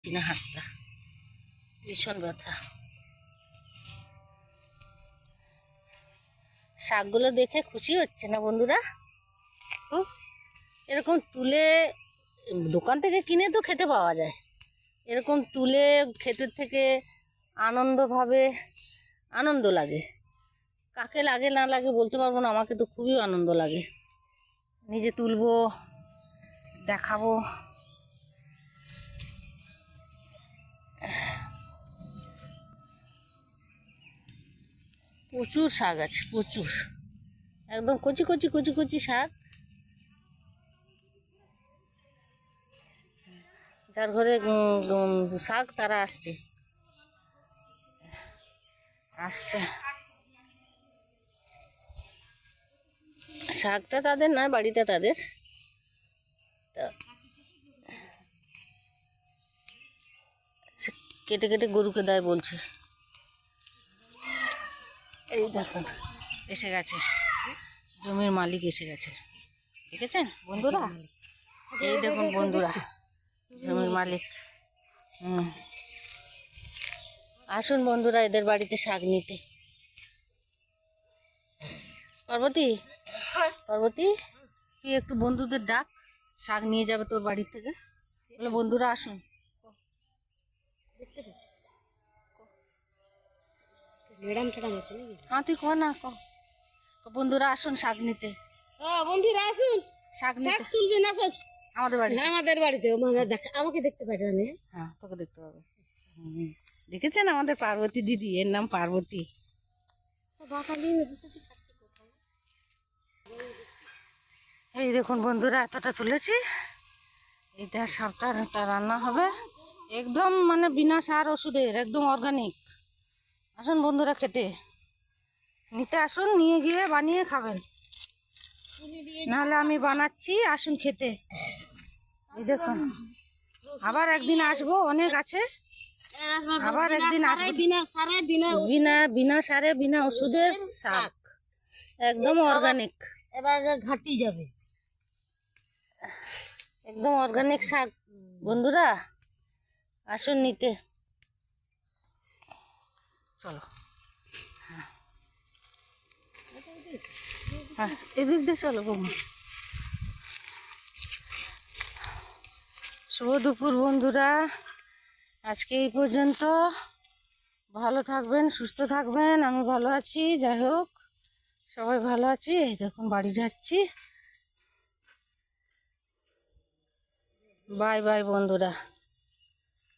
না হাতটা ভীষণ ব্যথা। শাকগুলো দেখে খুশি হচ্ছে না বন্ধুরা? এরকম তুলে দোকান থেকে কিনে তো খেতে পাওয়া যায়, এরকম তুলে ক্ষেতের থেকে আনন্দভাবে আনন্দ লাগে। কাকে লাগে না লাগে বলতে পারবো না, আমাকে তো খুবই আনন্দ লাগে। নিজে তুলবো, দেখাবো। প্রচুর শাক আছে, প্রচুর, একদম কচি কচি কচি কচি শাক। যার ঘরে শাক তারা আসছে আসছে শাকটা তাদের নয়, বাড়িটা তাদের। কেটে কেটে গরুকে দেয় বলছে। এই দেখুন এসে গেছে, জমির মালিক এসে গেছে, দেখেছেন বন্ধুরা? এই দেখুন বন্ধুরা, জমির মালিক। আসুন বন্ধুরা এদের বাড়িতে শাক নিতে। পার্বতী, পার্বতী তুই একটু বন্ধুদের ডাক, শাক নিয়ে যাবে তোর বাড়ি থেকে। বলে বন্ধুরা আসুন। হ্যাঁ তুই কর না, বন্ধুরা আসুন শাক নিতে। বন্ধুরা আসুন শাক শাক তুলবে না সব আমাদের বাড়ি, আমাদের বাড়িতে। আমাকে দেখতে পাই না? হ্যাঁ তোকে দেখতে পাবে। দেখেছেন আমাদের পার্বতী দিদি, এর নাম পার্বতী। এই দেখুন বন্ধুরা এতটা তুলেছি, এটা সবটা রান্না হবে একদম মানে বিনা সার ওষুধের, একদম অর্গানিক। আসুন বন্ধুরা খেতে, নিতে আসুন, নিয়ে গিয়ে বানিয়ে খাবেন, নাহলে আমি বানাচ্ছি, আসুন খেতে। এই দেখুন আবার একদিন আসবো, অনেক আছে, আবার একদিন আসবো। বিনা বিনা সারে বিনা ওষুধের শাক, একদম অর্গানিক। এবার ঘাটি যাবে, একদম অর্গানিক শাক বন্ধুরা, আসুন নিতে। চলো হ্যাঁ এদিক দিয়ে চলো বৌমা। শুভ দুপুর বন্ধুরা, আজকে এই পর্যন্ত। ভালো থাকবেন, সুস্থ থাকবেন, আমি ভালো আছি, যাই হোক সবাই ভালো আছি। এই দেখুন বাড়ি যাচ্ছি, বাই বাই বন্ধুরা।